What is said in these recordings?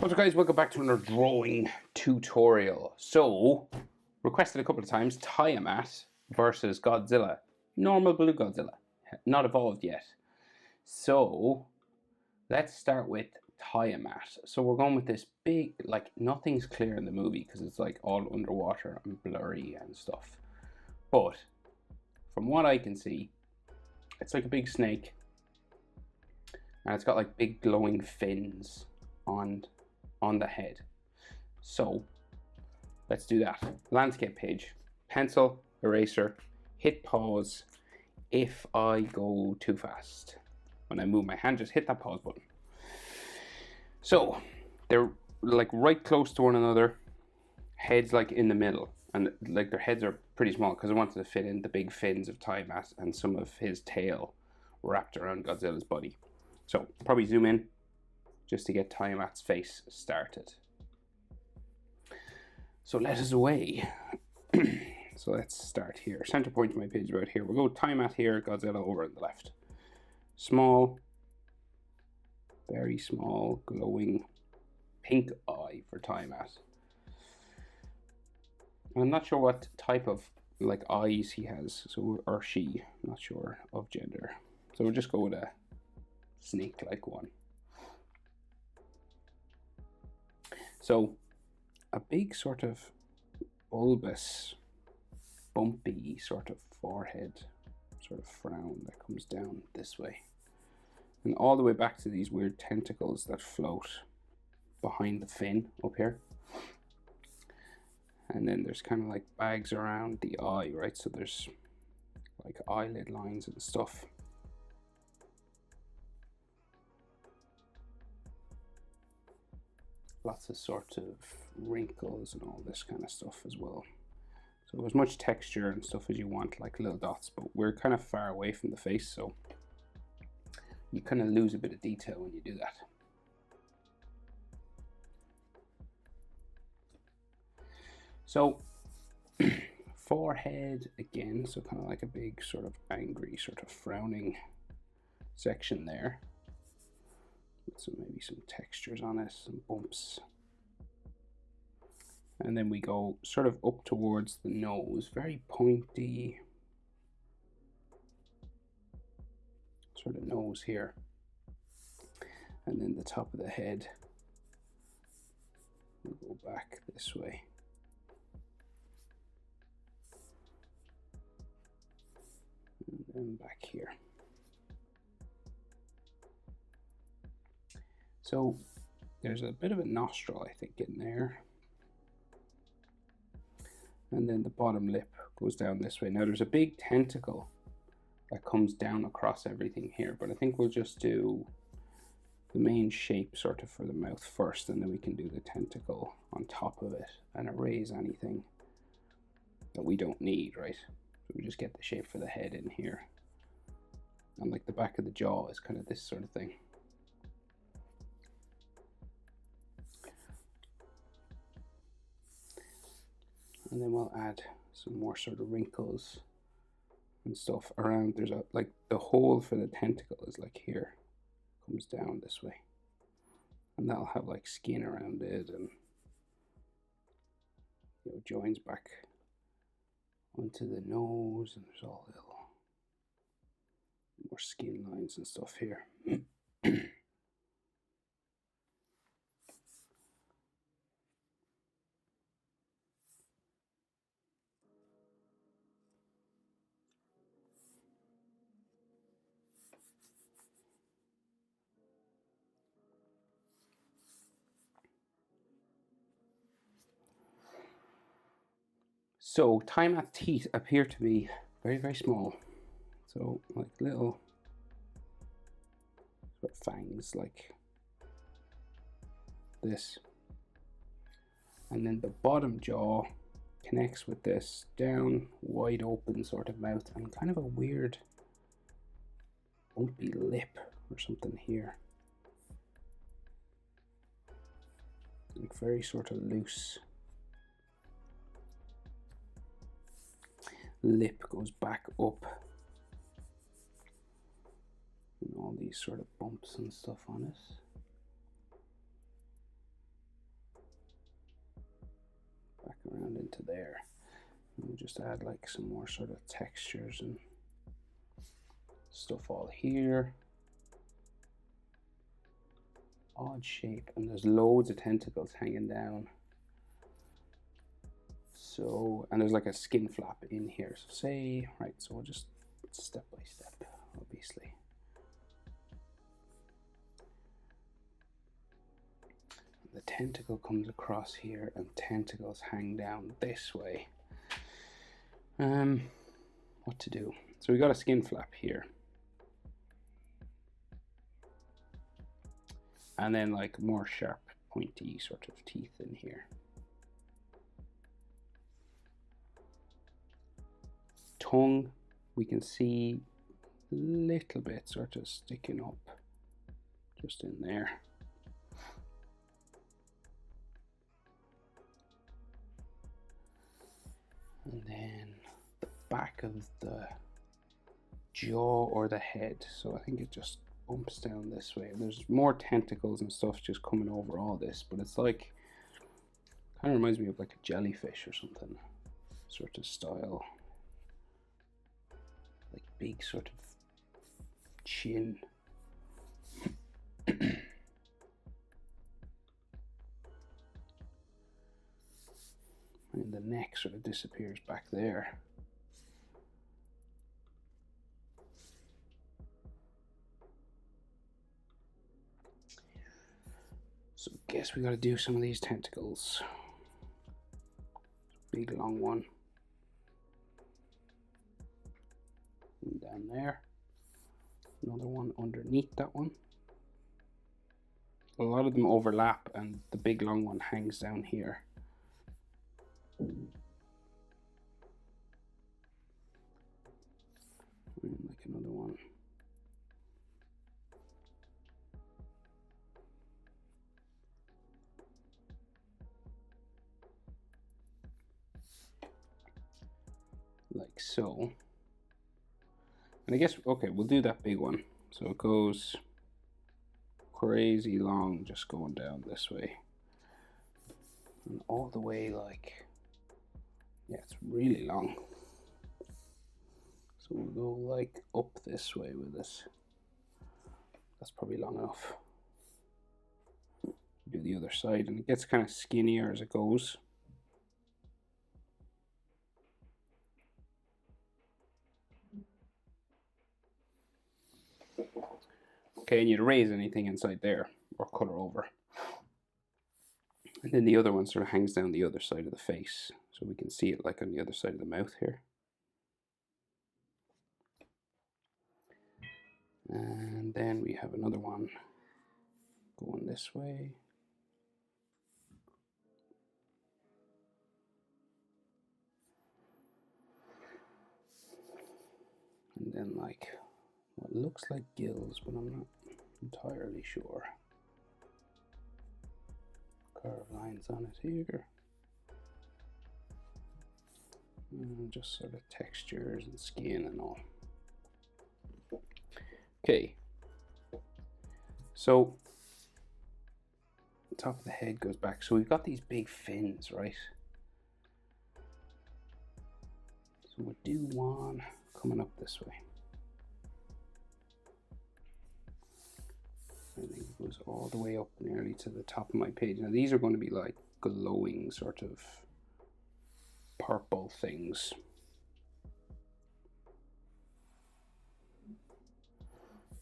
What's up guys, welcome back to another drawing tutorial. So, requested a couple of times, Tiamat versus Godzilla. Normal blue Godzilla, not evolved yet. So, let's start with Tiamat. So we're going with this big, like nothing's clear in the movie because it's like all underwater and blurry and stuff. But, from what I can see, it's like a big snake. And it's got like big glowing fins on the head. So let's do that. Landscape page, pencil, eraser, hit pause. If I go too fast, when I move my hand, just hit that pause button. So they're like right close to one another, heads like in the middle, and like their heads are pretty small because I wanted to fit in the big fins of Tiamat and some of his tail wrapped around Godzilla's body. So probably zoom in just to get Tiamat's face started. So let us away. So let's start here. Center point of my page about here. We'll go Tiamat here, Godzilla over on the left. Small, very small, glowing pink eye for Tiamat. I'm not sure what type of like eyes he has, so or she, not sure of gender. So we'll just go with a snake-like one. So, a big sort of bulbous, bumpy sort of forehead, sort of frown that comes down this way. And all the way back to these weird tentacles that float behind the fin up here. And then there's kind of like bags around the eye, right? So there's like eyelid lines and stuff. Lots of sort of wrinkles and all this kind of stuff as well. So as much texture and stuff as you want, like little dots, but we're kind of far away from the face, so you kind of lose a bit of detail when you do that. So forehead again, so kind of like a big sort of angry, sort of frowning section there. So maybe some textures on it, some bumps. And then we go sort of up towards the nose, very pointy sort of nose here. And then the top of the head, we'll go back this way. And then back here. So there's a bit of a nostril, I think, in there. And then the bottom lip goes down this way. Now there's a big tentacle that comes down across everything here, but I think we'll just do the main shape sort of for the mouth first, and then we can do the tentacle on top of it and erase anything that we don't need, right? So we just get the shape for the head in here. And like the back of the jaw is kind of this sort of thing. And then we'll add some more sort of wrinkles and stuff around. There's a like the hole for the tentacle is like here, comes down this way, and that'll have like skin around it, and you know, joins back onto the nose, and there's all little more skin lines and stuff here. So Tiamat's teeth appear to be very, very small. So like little sort of fangs like this. And then the bottom jaw connects with this down, wide open sort of mouth, and kind of a weird bumpy lip or something here. Like very sort of loose. Lip goes back up, and all these sort of bumps and stuff on it. around into there. And we'll just add like some more sort of textures and stuff all here. Odd shape, and there's loads of tentacles hanging down. So, and there's like a skin flap in here. So say, right, so we'll just step by step, obviously. The tentacle comes across here and tentacles hang down this way. What to do? So we got a skin flap here. And then like more sharp, pointy sort of teeth in here. Tongue, we can see a little bit sort of sticking up just in there. And then the back of the jaw or the head. So I think it just bumps down this way. There's more tentacles and stuff just coming over all this, but it's like, kind of reminds me of like a jellyfish or something sort of style. Like big sort of chin. And the neck sort of disappears back there. So I guess we got to do some of these tentacles. Big long one. And down there. Another one underneath that one. A lot of them overlap and the big long one hangs down here. And like another one. Like so. And I guess, okay, we'll do that big one. So it goes crazy long, just going down this way. And all the way like, yeah, it's really long. So we'll go like up this way with this. That's probably long enough. Do the other side, and it gets kind of skinnier as it goes. Okay, and you'd raise anything inside there or color over. And then the other one sort of hangs down the other side of the face. So we can see it like on the other side of the mouth here. And then we have another one going this way. And then like what looks like gills, but I'm not entirely sure. Curved lines on it here. And just sort of textures and skin and all. Okay. So the top of the head goes back. So we've got these big fins, right? So we'll do one coming up this way. I think it goes all the way up nearly to the top of my page. Now these are going to be like glowing sort of purple things.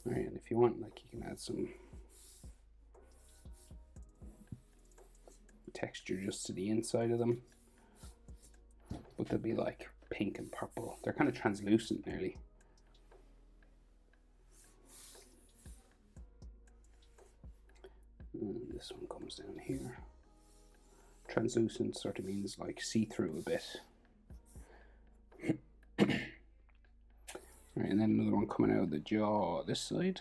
Alright, and if you want, like, you can add some texture just to the inside of them. But they'll be like pink and purple. They're kind of translucent nearly. And this one comes down here. Translucent sort of means like see-through a bit. Right, and then another one coming out of the jaw this side.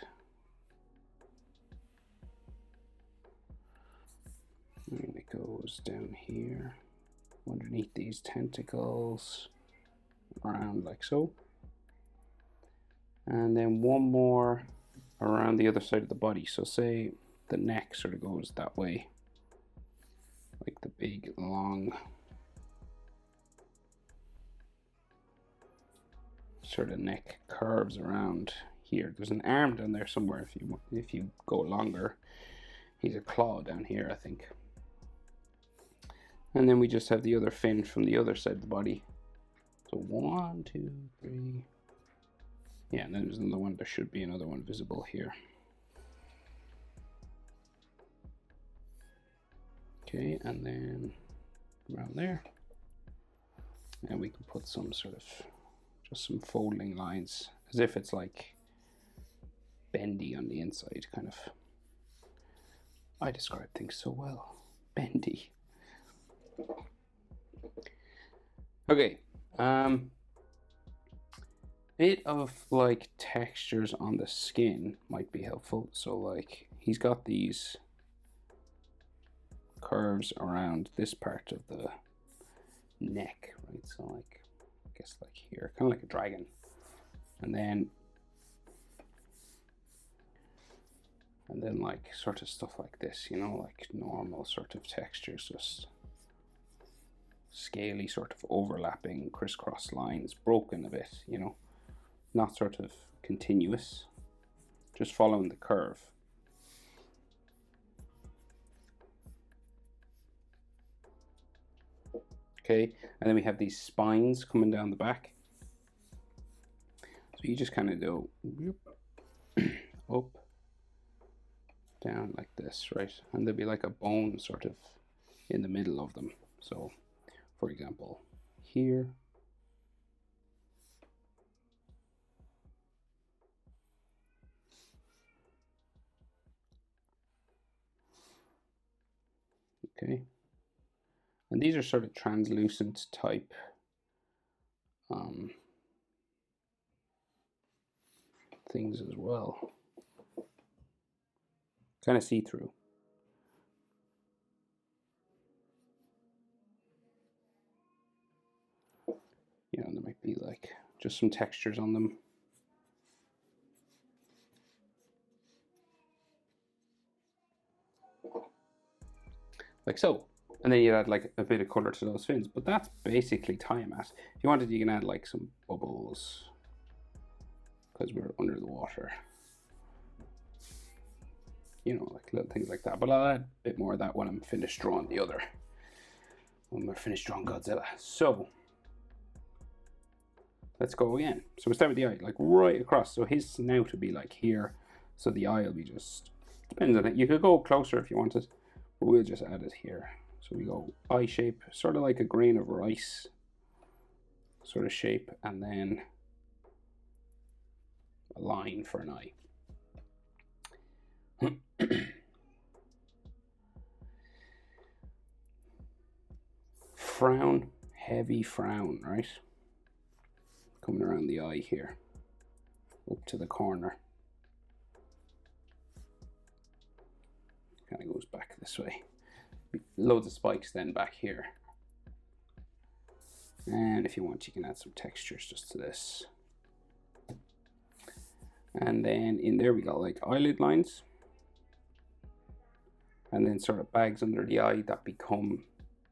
And it goes down here, underneath these tentacles, around like so. And then one more around the other side of the body. So say the neck sort of goes that way, like the big long sort of neck curves around here. There's an arm down there somewhere if you go longer. He's a claw down here, I think. And then we just have the other fin from the other side of the body. So 1, 2, 3. Yeah, and then there's another one. There should be another one visible here. Okay, and then around there. And we can put some sort of, just some folding lines, as if it's like bendy on the inside, kind of. I describe things so well. Bendy. Okay. Bit of like textures on the skin might be helpful. So like he's got these curves around this part of the neck, right? So like, I guess like here, kind of like a dragon. And then like sort of stuff like this, you know, like normal sort of textures, just scaly sort of overlapping crisscross lines, broken a bit, you know, not sort of continuous, just following the curve. Okay, and then we have these spines coming down the back. So you just kind of go up, down like this, right? And there'll be like a bone sort of in the middle of them. So, for example, here. Okay. And these are sort of translucent type things as well. Kind of see-through. You know, there might be like just some textures on them. Like so. And then you add like a bit of color to those fins, but that's basically Tiamat. If you wanted, you can add like some bubbles because we're under the water. You know, like little things like that. But I'll add a bit more of that when I'm finished drawing the other. When we're finished drawing Godzilla. So let's go again. So we start with the eye, like right across. So his snout will be like here. So the eye will be just, depends on it. You could go closer if you wanted, but we'll just add it here. So we go eye shape, sort of like a grain of rice sort of shape, and then a line for an eye. Frown, heavy frown, right? Coming around the eye here, up to the corner. Kind of goes back this way. Loads of spikes then back here. And if you want, you can add some textures just to this. And then in there we got like eyelid lines. And then sort of bags under the eye that become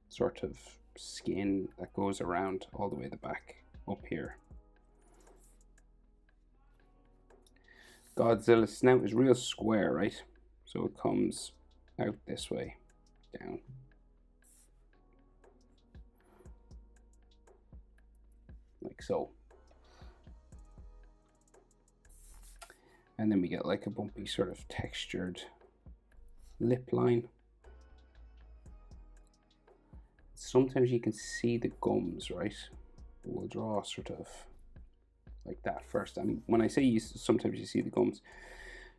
sort of skin that goes around all the way to the back up here. Godzilla's snout is real square, right? So it comes out this way, down. Like so. And then we get like a bumpy sort of textured lip line. Sometimes you can see the gums, right? We'll draw sort of like that first. And when I say sometimes you see the gums,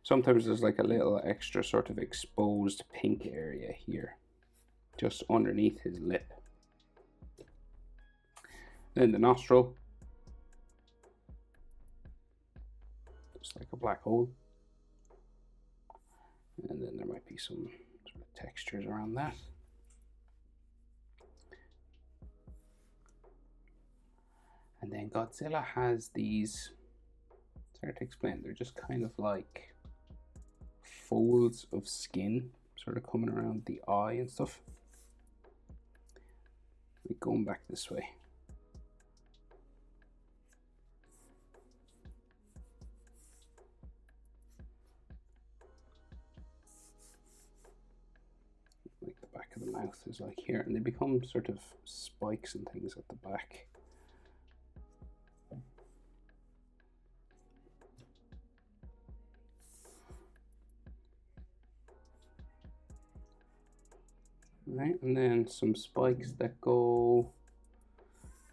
sometimes there's like a little extra sort of exposed pink area here, just underneath his lip. Then the nostril, just like a black hole. And then there might be some sort of textures around that. And then Godzilla has these, it's hard to explain, they're just kind of like folds of skin sort of coming around the eye and stuff. Like going back this way. mouth is like here, and they become sort of spikes and things at the back. Right, and then some spikes that go,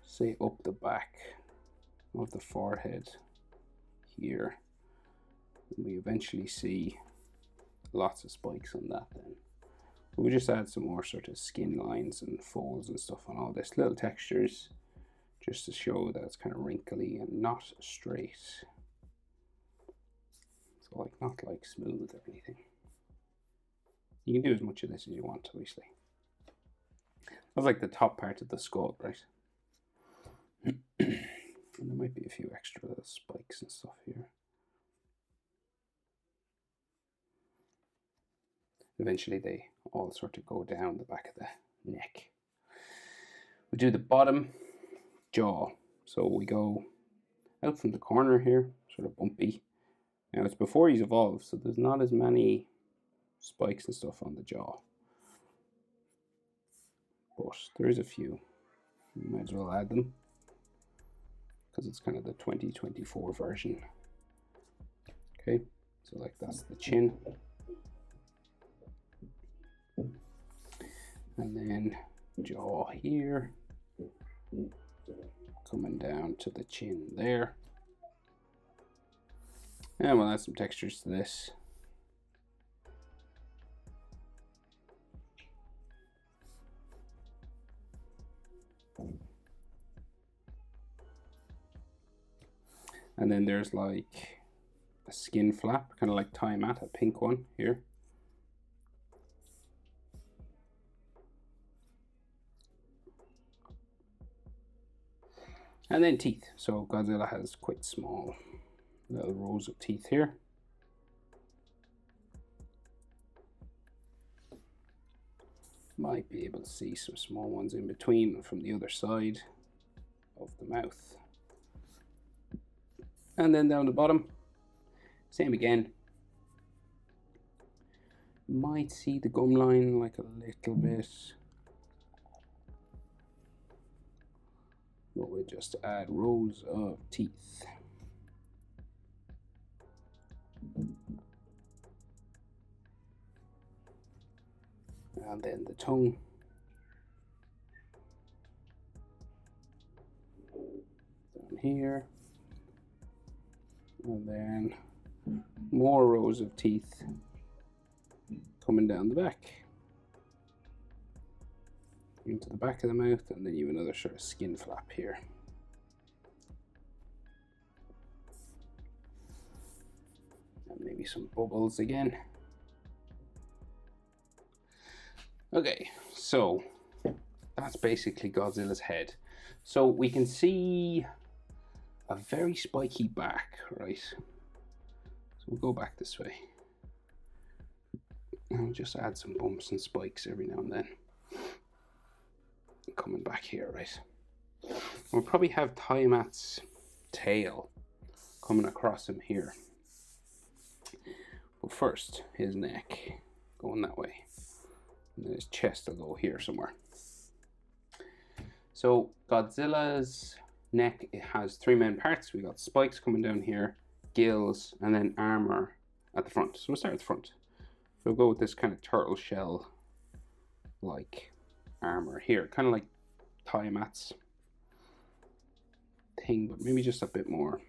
say, up the back of the forehead here. And we eventually see lots of spikes on that then. But we just add some more sort of skin lines and folds and stuff on all this, little textures, just to show that it's kind of wrinkly and not straight. So like not like smooth or anything. You can do as much of this as you want, obviously. That's like the top part of the skull, right? And there might be a few extra little spikes and stuff here. Eventually they all sort of go down the back of the neck. We do the bottom jaw. So we go out from the corner here, sort of bumpy. Now it's before he's evolved, so there's not as many spikes and stuff on the jaw. But there is a few. You might as well add them, because it's kind of the 2024 version. Okay, so like that's the chin. And then jaw here, coming down to the chin there. And we'll add some textures to this. And then there's like a skin flap, kind of like Tiamat, a pink one here. And then teeth. So Godzilla has quite small little rows of teeth here. Might be able to see some small ones in between from the other side of the mouth. And then down the bottom, same again. Might see the gum line like a little bit. But we'll just add rows of teeth. And then the tongue. Down here. And then more rows of teeth coming down the back. Into the back of the mouth, and then you have another sort of skin flap here. And maybe some bubbles again. Okay, so that's basically Godzilla's head. So we can see a very spiky back, right? So we'll go back this way. And we'll just add some bumps and spikes every now and then. Coming back here, right? We'll probably have Tiamat's tail coming across him here. But first, his neck going that way. And then his chest will go here somewhere. So Godzilla's neck, it has three main parts. We got spikes coming down here, gills, and then armor at the front. So we'll start at the front. So we'll go with this kind of turtle shell like armor here, kind of like Tiamat's thing, but maybe just a bit more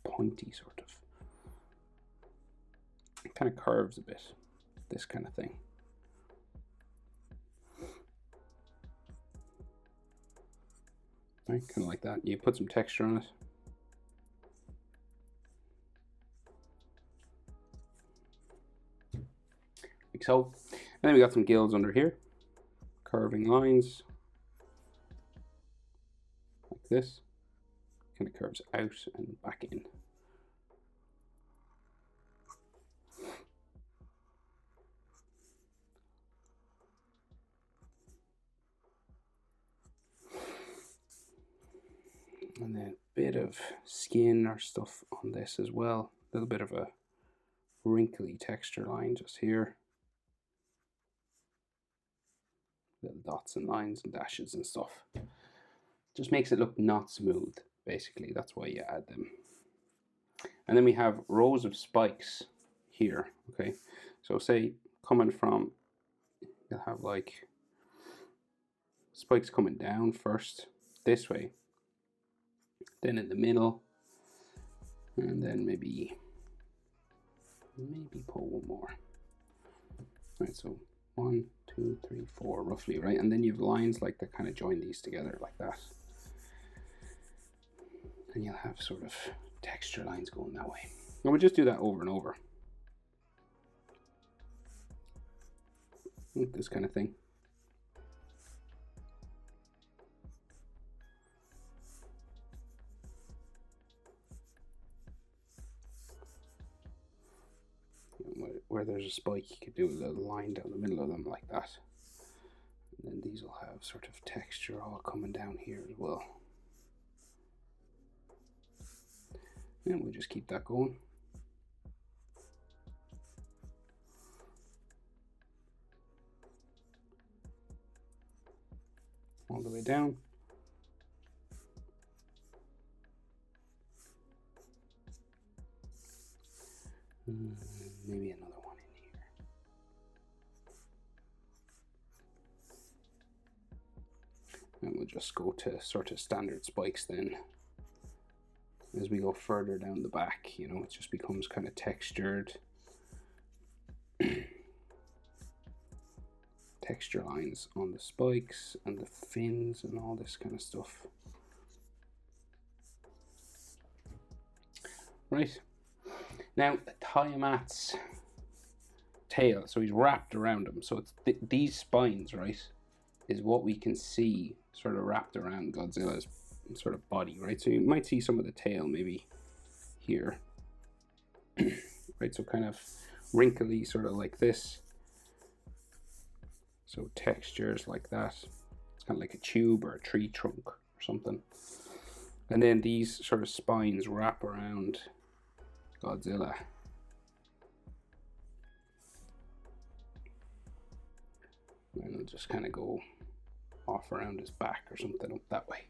pointy sort of. It kind of curves a bit, this kind of thing. Right, kind of like that. You put some texture on it. Like so. And then we got some gills under here. Curving lines. Like this. Kind of curves out and back in. And then a bit of skin or stuff on this as well. A little bit of a wrinkly texture line just here. little dots and lines and dashes and stuff. Just makes it look not smooth, basically. That's why you add them. And then we have rows of spikes here, okay? So say coming from, you'll have like spikes coming down first this way, then in the middle, and then maybe pull one more. Right, so 1, 2, 3, 4 roughly, right? And then you have lines like that kind of join these together like that. And you'll have sort of texture lines going that way. And we'll just do that over and over. Like this kind of thing. Where there's a spike, you could do a little line down the middle of them like that. And then these will have sort of texture all coming down here as well. And we'll just keep that going. All the way down. Maybe another one in here. And we'll just go to sort of standard spikes then. As we go further down the back, you know, it just becomes kind of textured. Texture lines on the spikes and the fins and all this kind of stuff. Right. Now, Tiamat's tail, so he's wrapped around him. So it's these spines, right, is what we can see sort of wrapped around Godzilla's sort of body, right? So you might see some of the tail maybe here, right? So kind of wrinkly, sort of like this. So textures like that. It's kind of like a tube or a tree trunk or something. And then these sort of spines wrap around Godzilla. And it'll just kind of go off around his back or something up that way.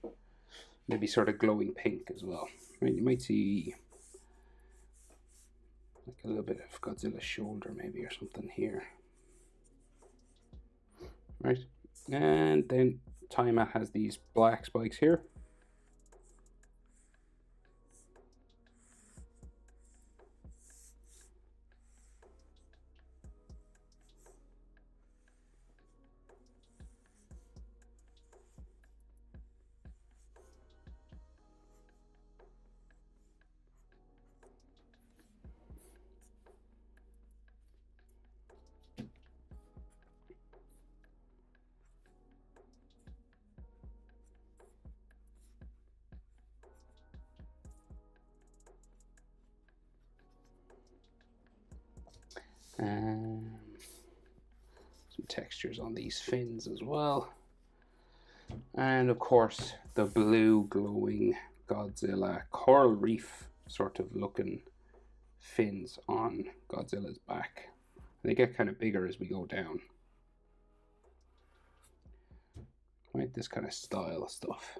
Maybe sort of glowing pink as well. Right, you might see like a little bit of Godzilla's shoulder maybe or something here. Right, and then Tiamat has these black spikes here. Some textures on these fins as well. And of course, the blue glowing Godzilla coral reef sort of looking fins on Godzilla's back. And they get kind of bigger as we go down. Right, this kind of style stuff.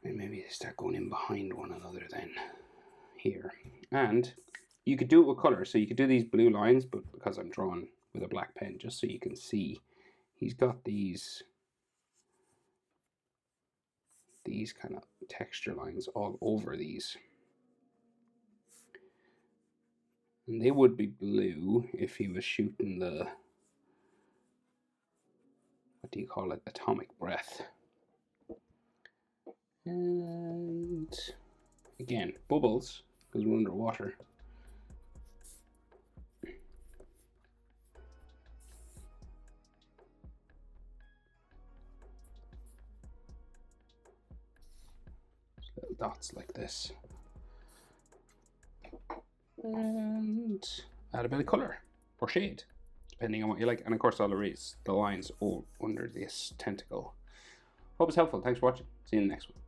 And maybe they start going in behind one another then here. And you could do it with color. So you could do these blue lines, but because I'm drawing with a black pen, just so you can see, he's got these kind of texture lines all over these. And they would be blue if he was shooting the, what do you call it, atomic breath. And again, bubbles, because we're underwater. Just little dots like this. And add a bit of color or shade, depending on what you like. And of course, I'll erase the lines all under this tentacle. Hope it's helpful. Thanks for watching. See you in the next one.